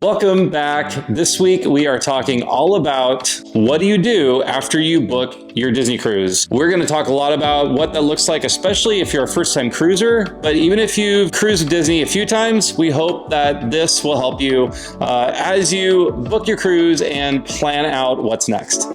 Welcome back. This week we are talking all about what do you do after you book your Disney cruise. We're going to talk a lot about what that looks like, especially if you're a first-time cruiser. But even if you've cruised with Disney a few times, we hope that this will help you as you book your cruise and plan out what's next.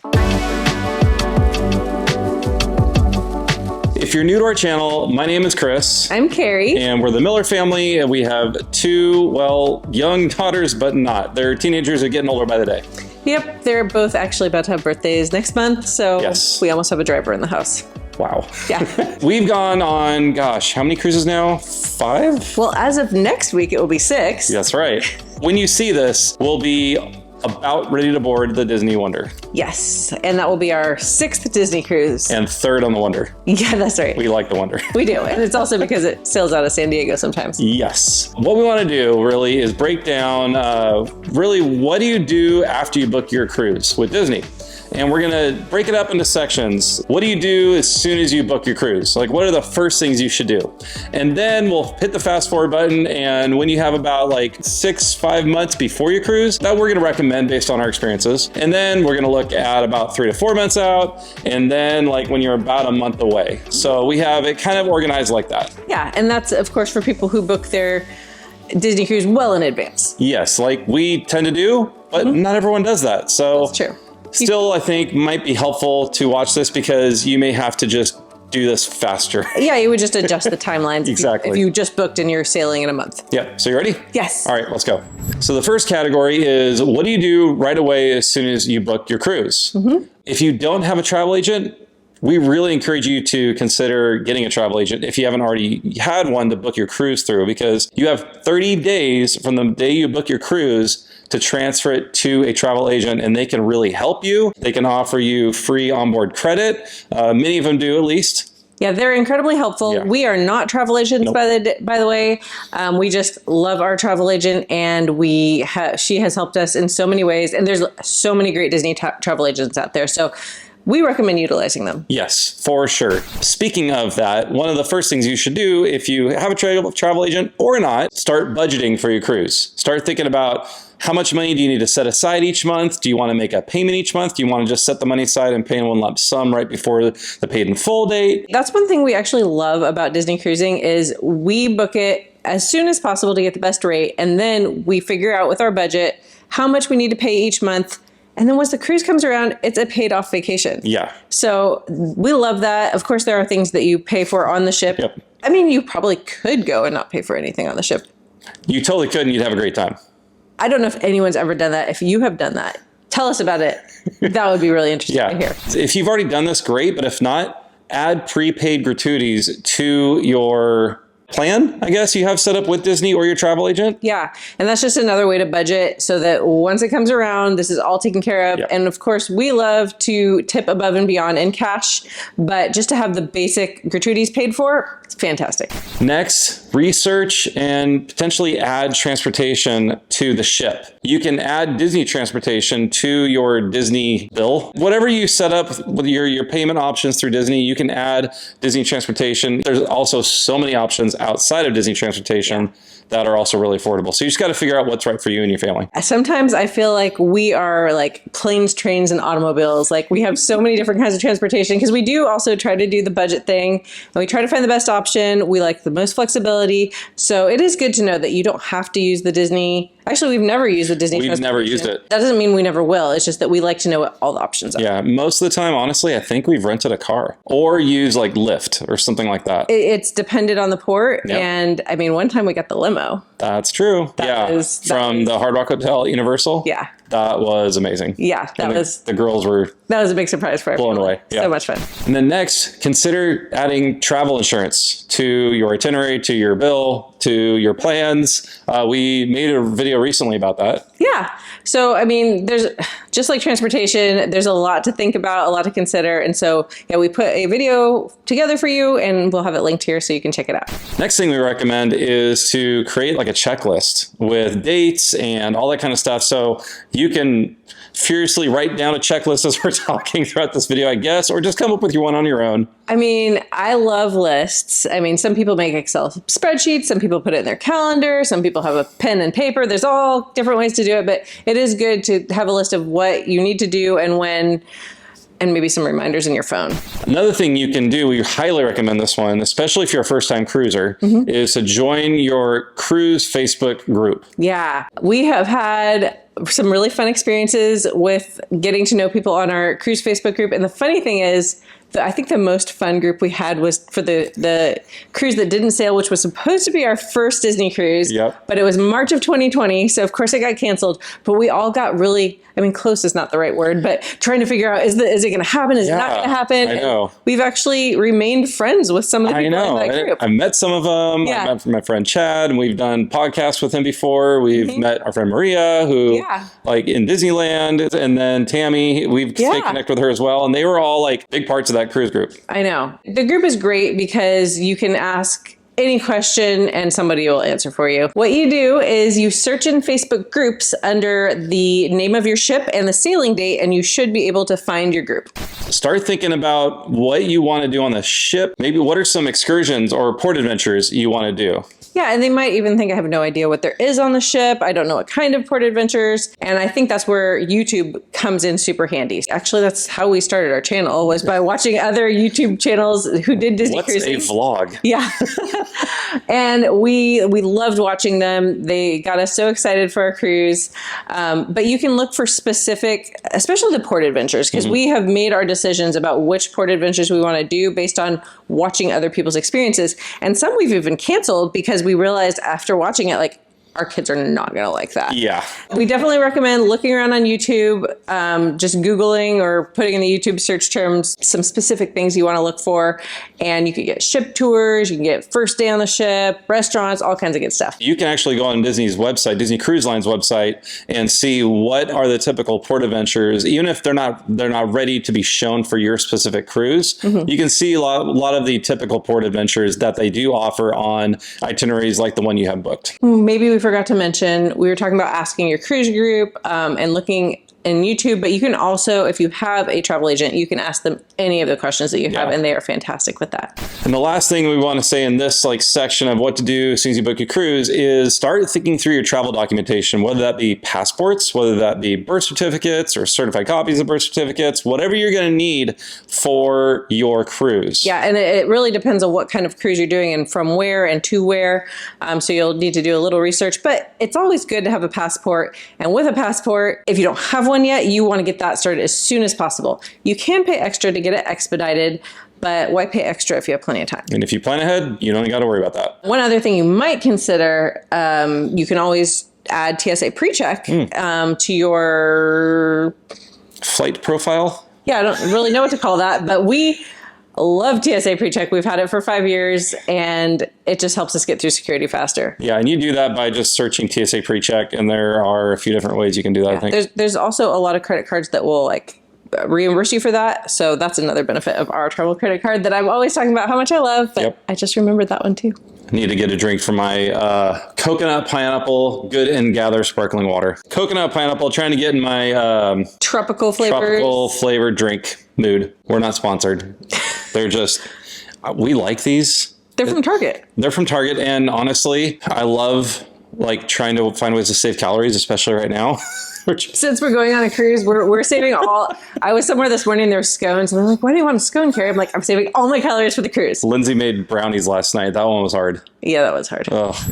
If you're new to our channel, my name is Chris. I'm Carrie. And we're the Miller family, and we have two, well, young daughters, but not. They're teenagers who are getting older by the day. Yep, they're both actually about to have birthdays next month, so yes. We almost have a driver in the house. Wow. Yeah. We've gone on, gosh, how many cruises now? 5? Well, as of next week, it will be 6. That's right. When you see this, we'll be about ready to board the Disney Wonder. Yes, and that will be our 6th Disney cruise. And 3rd on the Wonder. Yeah, that's right. We like the Wonder. We do, and it's also because it sails out of San Diego sometimes. Yes. What we want to do really is break down really what do you do after you book your cruise with Disney? And we're going to break it up into sections. What do you do as soon as you book your cruise? Like, what are the first things you should do? And then we'll hit the fast forward button. And when you have about like 5 months before your cruise, that we're going to recommend based on our experiences. And then we're going to look at about 3 to 4 months out. And then like when you're about a month away. So we have it kind of organized like that. Yeah. And that's, of course, for people who book their Disney cruise well in advance. Yes, like we tend to do, but not everyone does that. So that's true. Still, I think might be helpful to watch this because you may have to just do this faster. Yeah, you would just adjust the timelines. Exactly. If you just booked and you're sailing in a month. Yeah. So you ready? Yes. All right, let's go. So the first category is what do you do right away as soon as you book your cruise? If you don't have a travel agent, we really encourage you to consider getting a travel agent if you haven't already had one to book your cruise through, because you have 30 days from the day you book your cruise to transfer it to a travel agent, and they can really help you. They can offer you free onboard credit. Many of them do, at least. Yeah, they're incredibly helpful. Yeah. We are not travel agents, by the way. We just love our travel agent, and she has helped us in so many ways. And there's so many great Disney travel agents out there. So we recommend utilizing them. Yes, for sure. Speaking of that, one of the first things you should do if you have a travel agent or not, start budgeting for your cruise. Start thinking about how much money do you need to set aside each month? Do you want to make a payment each month? Do you want to just set the money aside and pay in one lump sum right before the paid in full date? That's one thing we actually love about Disney cruising is we book it as soon as possible to get the best rate. And then we figure out with our budget how much we need to pay each month. And then once the cruise comes around, it's a paid off vacation. Yeah. So we love that. Of course, there are things that you pay for on the ship. Yep. I mean, you probably could go and not pay for anything on the ship. You totally could, and you'd have a great time. I don't know if anyone's ever done that. If you have done that, tell us about it. That would be really interesting to hear. If you've already done this, great. But if not, add prepaid gratuities to your plan, I guess, you have set up with Disney or your travel agent. Yeah. And that's just another way to budget so that once it comes around, this is all taken care of. Yeah. And of course, we love to tip above and beyond in cash, but just to have the basic gratuities paid for, it's fantastic. Next, research and potentially add transportation to the ship. You can add Disney transportation to your Disney bill. Whatever you set up with your payment options through Disney, you can add Disney transportation. There's also so many options outside of Disney transportation that are also really affordable. So you just got to figure out what's right for you and your family. Sometimes I feel like we are like planes, trains, and automobiles. Like we have so many different kinds of transportation because we do also try to do the budget thing and we try to find the best option. We like the most flexibility. So it is good to know that you don't have to use the Disney. Actually, we've never used the Disney transportation. We've never used it. That doesn't mean we never will. It's just that we like to know what all the options are. Yeah, most of the time, honestly, I think we've rented a car or used like Lyft or something like that. It's depended on the port. Yep. And I mean, one time we got the limo. That's true. From the Hard Rock Hotel Universal. Yeah. That was amazing. Yeah, the girls were a big surprise for everyone. Blown away. Yeah. So much fun. And then next, consider adding travel insurance to your itinerary, to your bill, to your plans. We made a video recently about that. Yeah. So, I mean, there's just like transportation, there's a lot to think about, a lot to consider. And so, yeah, we put a video together for you and we'll have it linked here so you can check it out. Next thing we recommend is to create like a checklist with dates and all that kind of stuff. So you can furiously write down a checklist as we're talking throughout this video, I guess, or just come up with your one on your own. I mean, I love lists. I mean, some people make Excel spreadsheets, some people put it in their calendar, some people have a pen and paper. There's all different ways to do it, but it is good to have a list of what you need to do and when, and maybe some reminders in your phone. Another thing you can do, we highly recommend this one, especially if you're a first-time cruiser, is to join your cruise Facebook group. Yeah, we have had some really fun experiences with getting to know people on our cruise Facebook group. And the funny thing is, I think the most fun group we had was for the cruise that didn't sail, which was supposed to be our first Disney cruise. Yep. But it was March of 2020. So of course it got canceled. But we all got really, I mean, close is not the right word, but trying to figure out, is it going to happen? Is it not going to happen? I know. And we've actually remained friends with some of the people in that group. I met some of them. Yeah. I met my friend Chad, and we've done podcasts with him before. We've met our friend Maria, who like in Disneyland, and then Tammy, we've stayed connected with her as well. And they were all like big parts of that cruise group. I know. The group is great because you can ask any question and somebody will answer for you. What you do is you search in Facebook groups under the name of your ship and the sailing date, and you should be able to find your group. Start thinking about what you want to do on the ship. Maybe what are some excursions or port adventures you want to do? Yeah, and they might even think I have no idea what there is on the ship. I don't know what kind of port adventures. And I think that's where YouTube comes in super handy. Actually, that's how we started our channel, was by watching other YouTube channels who did Disney cruising. What's a vlog? Yeah. And we loved watching them. They got us so excited for our cruise. But you can look for specific, especially the port adventures, because we have made our decisions about which port adventures we want to do based on watching other people's experiences. And some we've even canceled because we realized after watching it, like, our kids are not going to like that. Yeah. We definitely recommend looking around on YouTube, just Googling or putting in the YouTube search terms some specific things you want to look for. And you can get ship tours, you can get first day on the ship, restaurants, all kinds of good stuff. You can actually go on Disney's website, Disney Cruise Line's website, and see what are the typical port adventures. Even if they're not ready to be shown for your specific cruise, you can see a lot of the typical port adventures that they do offer on itineraries like the one you have booked. Maybe we forgot to mention, we were talking about asking your cruise group and looking in YouTube, but you can also, if you have a travel agent, you can ask them any of the questions that you have, and they are fantastic with that. And the last thing we want to say in this section of what to do as soon as you book your cruise is start thinking through your travel documentation, whether that be passports, whether that be birth certificates or certified copies of birth certificates, whatever you're going to need for your cruise. Yeah, and it really depends on what kind of cruise you're doing and from where and to where. So you'll need to do a little research, but it's always good to have a passport. And with a passport, if you don't have one yet, you want to get that started as soon as possible. You can pay extra to get it expedited, but why pay extra if you have plenty of time? And if you plan ahead, you don't got to worry about that. One other thing you might consider, you can always add TSA PreCheck to your flight profile. Yeah, I don't really know what to call that, but we love TSA PreCheck. We've had it for 5 years, and it just helps us get through security faster. Yeah, and you do that by just searching TSA PreCheck, and there are a few different ways you can do that, I think. There's also a lot of credit cards that will reimburse you for that. So that's another benefit of our travel credit card that I'm always talking about how much I love, but I just remembered that one too. I need to get a drink for my coconut pineapple Good and Gather sparkling water. Coconut pineapple, trying to get in my tropical flavored drink mood. We're not sponsored. They're just, we like these. They're from Target. They're from Target, and honestly, I love trying to find ways to save calories, especially right now. Since we're going on a cruise, we're saving all. I was somewhere this morning, there were scones, and they're like, why do you want a scone, Carrie? I'm like, I'm saving all my calories for the cruise. Lindsay made brownies last night. That one was hard. Yeah, that was hard.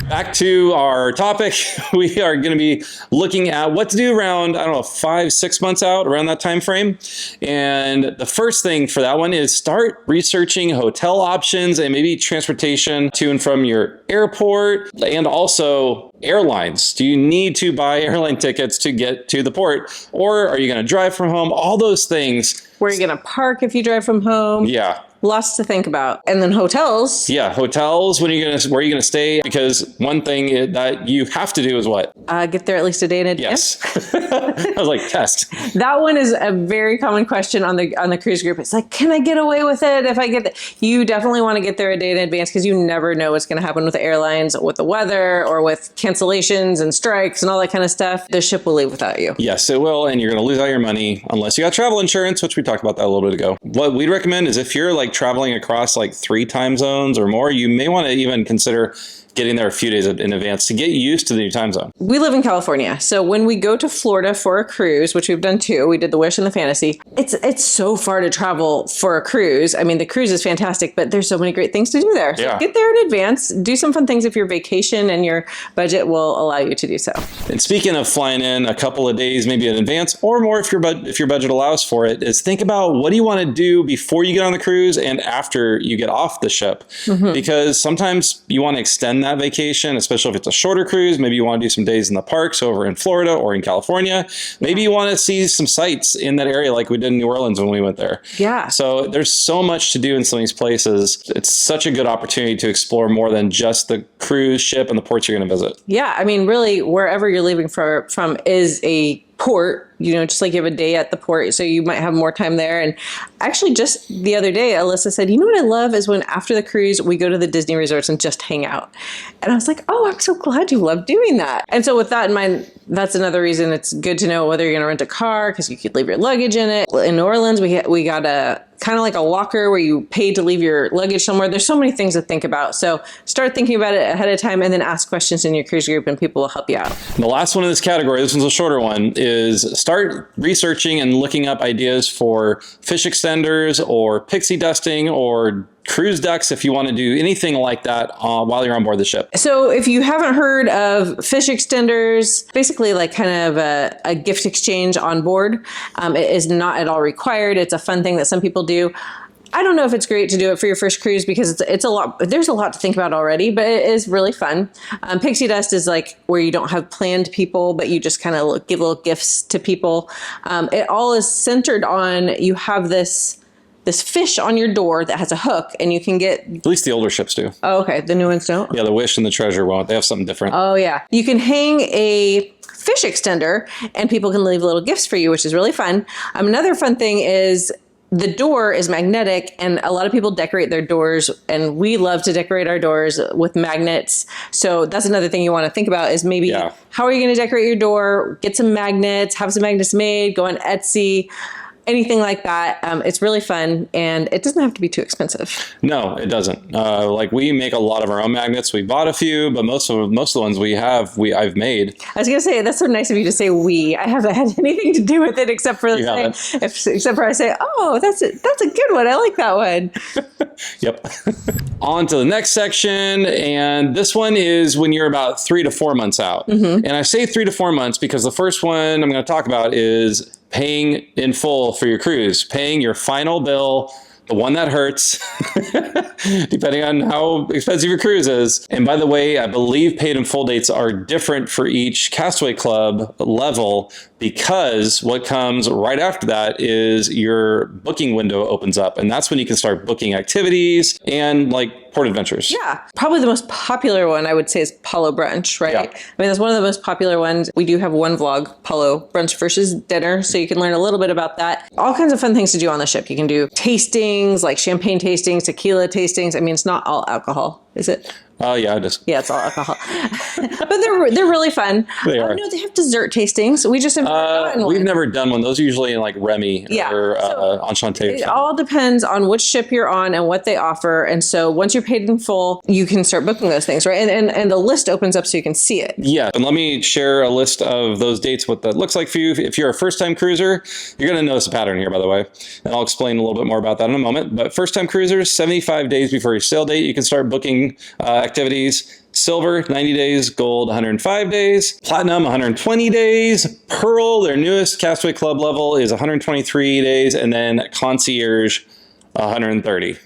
Back to our topic. We are going to be looking at what to do around, 5-6 months out, around that time frame. And the first thing for that one is start researching hotel options and maybe transportation to and from your airport, and also airlines. Do you need to buy airline tickets to get to the port, or are you going to drive from home? All those things. Where are you going to park if you drive from home? Yeah. Lots to think about. And then hotels. Yeah, hotels. Where are you going to stay? Because one thing that you have to do is what? Get there at least a day in advance. Yes. I was like, test. That one is a very common question on the cruise group. It's like, can I get away with it if I get there? You definitely want to get there a day in advance, because you never know what's going to happen with the airlines, with the weather, or with cancellations and strikes and all that kind of stuff. The ship will leave without you. Yes, it will. And you're going to lose all your money unless you got travel insurance, which we talked about that a little bit ago. What we'd recommend is if you're like traveling across like 3 time zones or more, you may want to even consider getting there a few days in advance to get used to the new time zone. We live in California. So when we go to Florida for a cruise, which we've done too, we did the Wish and the Fantasy, it's so far to travel for a cruise. I mean, the cruise is fantastic, but there's so many great things to do there. So get there in advance, do some fun things if your vacation and your budget will allow you to do so. And speaking of flying in a couple of days, maybe in advance or more if your budget allows for it, is think about what do you want to do before you get on the cruise and after you get off the ship. Because sometimes you want to extend that vacation, especially if it's a shorter cruise. Maybe you want to do some days in the parks over in Florida or in California. Maybe you want to see some sights in that area like we did in New Orleans when we went there. Yeah. So there's so much to do in some of these places. It's such a good opportunity to explore more than just the cruise ship and the ports you're going to visit. Yeah. I mean, really, wherever you're leaving from is a port, you know, just like you have a day at the port, so you might have more time there. And actually just the other day, Alyssa said, you know what I love is when after the cruise, we go to the Disney resorts and just hang out. And I was like, oh, I'm so glad you love doing that. And so with that in mind, that's another reason it's good to know whether you're going to rent a car, because you could leave your luggage in it. In New Orleans, we got a kind of like a locker where you pay to leave your luggage somewhere. There's so many things to think about. So start thinking about it ahead of time and then ask questions in your cruise group and people will help you out. The last one in this category, this one's a shorter one, is start researching and looking up ideas for fish extenders or pixie dusting or cruise decks if you want to do anything like that while you're on board the ship. So if you haven't heard of fish extenders, basically like kind of a gift exchange on board. It is not at all required. It's a fun thing that some people do. I don't know if it's great to do it for your first cruise because it's a lot. There's a lot to think about already, but it is really fun. Pixie dust is like where you don't have planned people, but you just kind of give little gifts to people. It all is centered on you have this fish on your door that has a hook and you can get... At least the older ships do. Oh, okay. The new ones don't? Yeah, the Wish and the Treasure won't. They have something different. Oh, yeah. You can hang a fish extender and people can leave little gifts for you, which is really fun. Another fun thing is the door is magnetic and a lot of people decorate their doors, and we love to decorate our doors with magnets. So that's another thing you want to think about is maybe how are you going to decorate your door? Get some magnets, have some magnets made, go on Etsy. Anything like that. It's really fun and it doesn't have to be too expensive. No, it doesn't. Like we make a lot of our own magnets. We bought a few, but most of the ones I've made. I was gonna say that's so nice of you to say we. I haven't had anything to do with it except for except for I say, oh, that's a good one. I like that one. Yep. On to the next section, and this one is when you're about 3 to 4 months out. And I say 3 to 4 months because the first one I'm going to talk about is paying in full for your cruise, paying your final bill, the one that hurts, depending on how expensive your cruise is. And by the way, I believe paid in full dates are different for each Castaway Club level because what comes right after that is your booking window opens up. And that's when you can start booking activities and like port adventures. Yeah. Probably the most popular one I would say is Palo Brunch, right? Yeah. I mean, that's one of the most popular ones. We do have one vlog, Palo Brunch versus Dinner. So you can learn a little bit about that. All kinds of fun things to do on the ship. You can do tastings, like champagne tastings, tequila tastings. I mean, it's not all alcohol, is it? Oh, yeah, it is. Yeah, it's all alcohol. But they're really fun. They are. No, they have dessert tastings. We just have we've never done one. Those are usually in like Remy or Enchanté. It all depends on which ship you're on and what they offer. And so once you're paid in full, you can start booking those things, right? And the list opens up so you can see it. Yeah. And let me share a list of those dates, what that looks like for you. If you're a first-time cruiser, you're going to notice a pattern here, by the way. And I'll explain a little bit more about that in a moment. But first-time cruisers, 75 days before your sail date, you can start booking activities. Silver, 90 days. Gold, 105 days. Platinum, 120 days. Pearl, their newest Castaway Club level, is 123 days. And then Concierge, 130.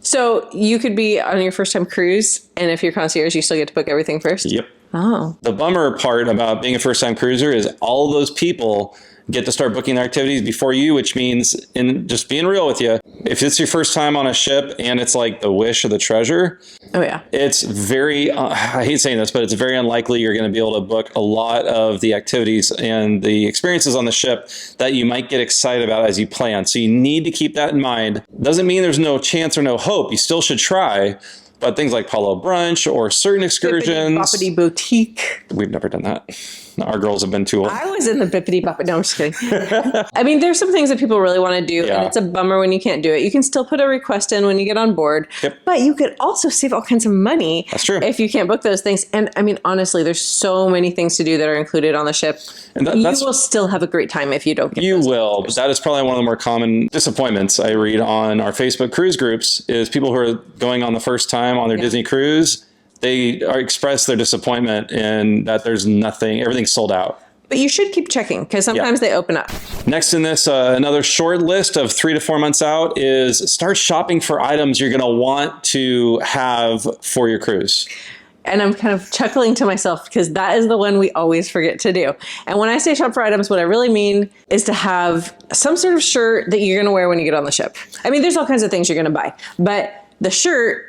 So you could be on your first time cruise, and if you're concierge, you still get to book everything first? Yep. Oh. The bummer part about being a first time cruiser is all of those people get to start booking their activities before you, which means, in just being real with you, if it's your first time on a ship and it's like the Wish or the Treasure, oh yeah, it's very, I hate saying this, but it's very unlikely you're going to be able to book a lot of the activities and the experiences on the ship that you might get excited about as you plan. So you need to keep that in mind. Doesn't mean there's no chance or no hope. You still should try. But things like Palo Brunch or certain excursions. Boppity Boutique. We've never done that. Our girls have been too old. I was in the bippity boppity. No, I'm just kidding. I mean, there's some things that people really want to do, and it's a bummer when you can't do it. You can still put a request in when you get on board, but you could also save all kinds of money. That's true. If you can't book those things. And I mean, honestly, there's so many things to do that are included on the ship. And you will still have a great time if you don't get those. You will. But that is probably one of the more common disappointments I read on our Facebook cruise groups is people who are going on the first time on their Disney cruise. They express their disappointment in that there's nothing, everything's sold out. But you should keep checking because sometimes they open up. Next in this, another short list of 3 to 4 months out is start shopping for items you're going to want to have for your cruise. And I'm kind of chuckling to myself because that is the one we always forget to do. And when I say shop for items, what I really mean is to have some sort of shirt that you're going to wear when you get on the ship. I mean, there's all kinds of things you're going to buy, but the shirt,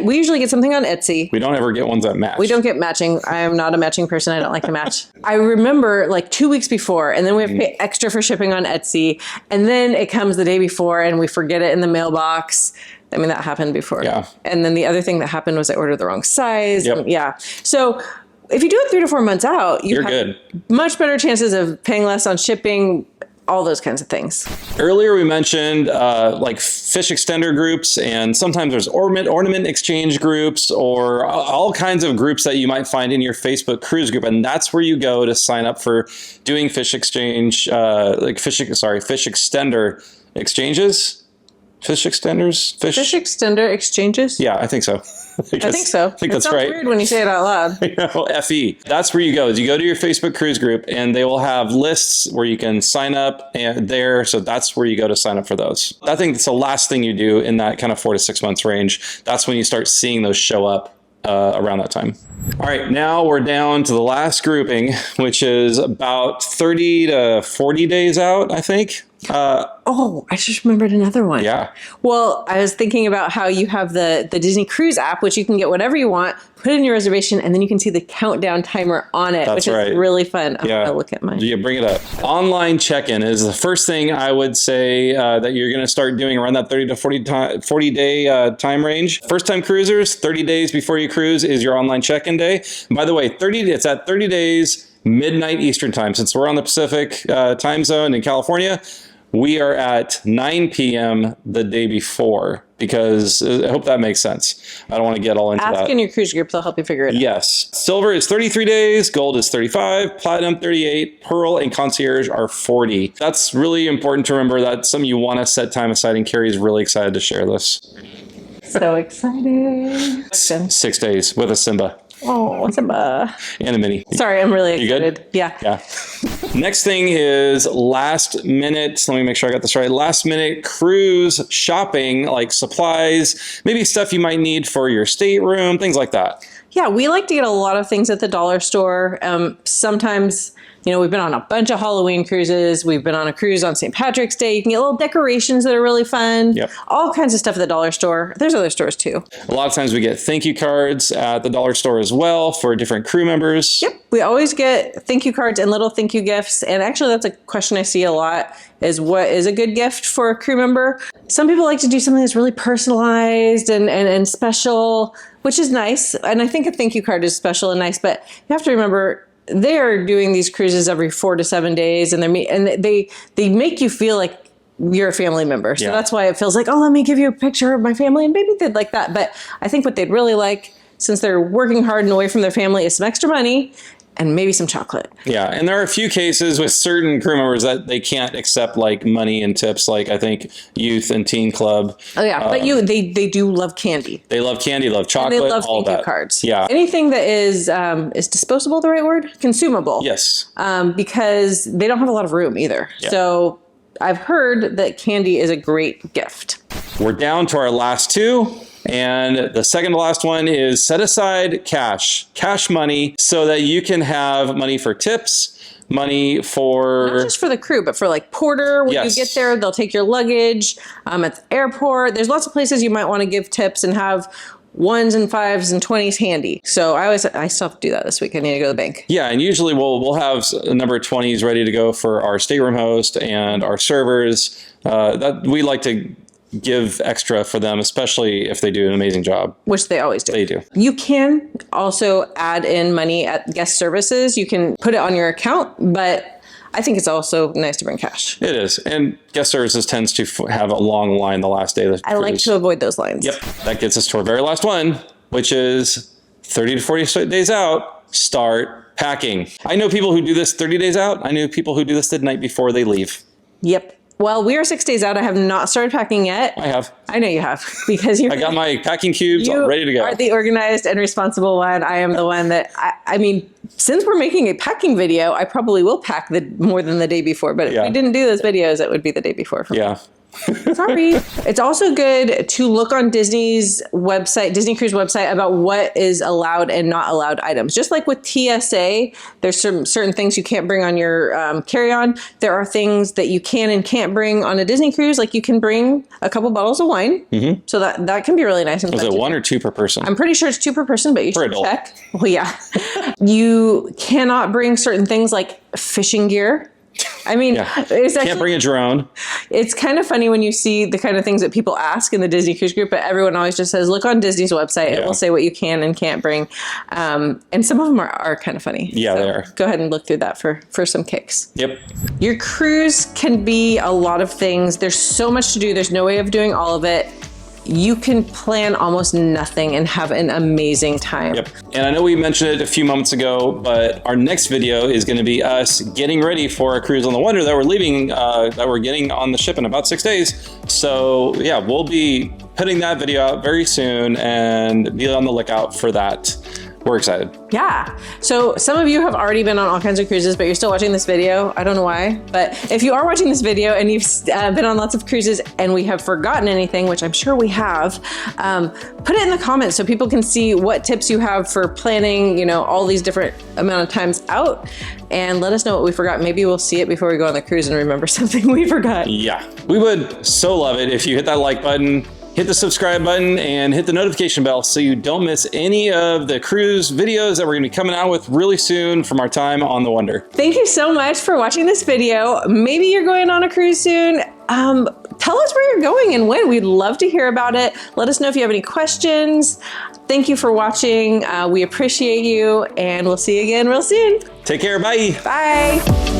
we usually get something on Etsy. We don't ever get ones that match. We don't get matching. I am not a matching person. I don't like to match. I remember like 2 weeks before, and then we have to pay extra for shipping on Etsy. And then it comes the day before and we forget it in the mailbox. I mean, that happened before. Yeah. And then the other thing that happened was I ordered the wrong size. Yep. Yeah. So if you do it 3 to 4 months out, you're good. Much better chances of paying less on shipping, all those kinds of things. Earlier we mentioned like fish extender groups, and sometimes there's ornament exchange groups or all kinds of groups that you might find in your Facebook cruise group, and that's where you go to sign up for doing fish exchange, fish extender exchanges. Fish extenders? Fish extender exchanges? Yeah, I think so. I think so. I think that's right. It's weird when you say it out loud. You know, FE. That's where you go. Is you go to your Facebook cruise group, and they will have lists where you can sign up there. So that's where you go to sign up for those. I think it's the last thing you do in that kind of 4 to 6 months range. That's when you start seeing those show up around that time. All right, now we're down to the last grouping, which is about 30 to 40 days out, I think. I just remembered another one. Yeah. Well, I was thinking about how you have the Disney Cruise app, which you can get whatever you want, put in your reservation, and then you can see the countdown timer on it, which is really fun. I'm going to look at mine. Yeah, bring it up. Online check-in is the first thing I would say that you're going to start doing around that 30 to 40 day time range. First time cruisers, 30 days before you cruise is your online check-in day. And by the way, it's at 30 days, midnight Eastern time. Since we're on the Pacific time zone in California, we are at 9 p.m. the day before, because I hope that makes sense. I don't want to get all into that. Ask in your cruise group, they'll help you figure it out. Yes. Silver is 33 days, gold is 35, platinum 38, pearl and concierge are 40. That's really important to remember. That's something you want to set time aside, and Carrie is really excited to share this. So excited. 6 days with a Simba. Oh, Simba. And a Minnie. Sorry, I'm really excited. You good? Yeah. Next thing is last minute. Let me make sure I got this right. Last minute cruise shopping, like supplies, maybe stuff you might need for your stateroom, things like that. Yeah, we like to get a lot of things at the dollar store. Sometimes, we've been on a bunch of Halloween cruises. We've been on a cruise on St. Patrick's Day. You can get little decorations that are really fun. Yep. All kinds of stuff at the dollar store. There's other stores too. A lot of times we get thank you cards at the dollar store as well for different crew members. Yep. We always get thank you cards and little thank you gifts. And actually that's a question I see a lot, is what is a good gift for a crew member? Some people like to do something that's really personalized and special, which is nice. And I think a thank you card is special and nice, but you have to remember they're doing these cruises every 4 to 7 days, and they make you feel like you're a family member. So that's why it feels like, oh, let me give you a picture of my family, and maybe they'd like that. But I think what they'd really like, since they're working hard and away from their family, is some extra money and maybe some chocolate. Yeah, and there are a few cases with certain crew members that they can't accept like money and tips, like I think youth and teen club. Oh yeah, but they do love candy. They love candy, love chocolate, and they love all thank that. You cards. Yeah. Anything that is disposable the right word? Consumable. Yes. Because they don't have a lot of room either. Yeah. So I've heard that candy is a great gift. We're down to our last two. And the second to last one is set aside cash money, so that you can have money for tips, money for... Not just for the crew, but for like porter. When you get there, they'll take your luggage at the airport. There's lots of places you might want to give tips and have 1s and 5s and 20s handy. So I still have to do that this week. I need to go to the bank. Yeah, and usually we'll have a number of 20s ready to go for our stateroom host and our servers. That we like to give extra for them, especially if they do an amazing job. Which they always do. They do. You can also add in money at guest services. You can put it on your account, but I think it's also nice to bring cash. It is. And guest services tends to have a long line the last day of the cruise. I like to avoid those lines. Yep. That gets us to our very last one, which is 30 to 40 days out, start packing. I know people who do this 30 days out. I know people who do this the night before they leave. Yep. Well, we are 6 days out. I have not started packing yet. I have. I know you have, because I got my packing cubes all ready to go. You are the organized and responsible one. I am the one that, I mean, since we're making a packing video, I probably will pack more than the day before. But if we didn't do those videos, it would be the day before for me. Sorry. It's also good to look on Disney's website, Disney Cruise website, about what is allowed and not allowed items. Just like with TSA, there's certain things you can't bring on your carry-on. There are things that you can and can't bring on a Disney cruise. Like you can bring a couple bottles of wine. So that can be really nice. Was it 1 or 2 per person? I'm pretty sure it's 2 per person, but you should check. Well, yeah. You cannot bring certain things like fishing gear. I mean, it's actually, can't bring a drone. It's kind of funny when you see the kind of things that people ask in the Disney Cruise Group, but everyone always just says, look on Disney's website. It will say what you can and can't bring. And some of them are kind of funny. Yeah, they are. Go ahead and look through that for some kicks. Yep. Your cruise can be a lot of things. There's so much to do. There's no way of doing all of it. You can plan almost nothing and have an amazing time. Yep. And I know we mentioned it a few moments ago, but our next video is going to be us getting ready for a cruise on the Wonder that we're leaving, that we're getting on the ship in about 6 days. So yeah, we'll be putting that video out very soon and be on the lookout for that. We're excited. Yeah. So some of you have already been on all kinds of cruises, but you're still watching this video. I don't know why, but if you are watching this video and you've been on lots of cruises and we have forgotten anything, which I'm sure we have, put it in the comments so people can see what tips you have for planning, you know, all these different amount of times out, and let us know what we forgot. Maybe we'll see it before we go on the cruise and remember something we forgot. Yeah. We would so love it if you hit that like button, hit the subscribe button, and hit the notification bell so you don't miss any of the cruise videos that we're gonna be coming out with really soon from our time on the Wonder. Thank you so much for watching this video. Maybe you're going on a cruise soon. Tell us where you're going and when. We'd love to hear about it. Let us know if you have any questions. Thank you for watching. We appreciate you, and we'll see you again real soon. Take care, bye. Bye.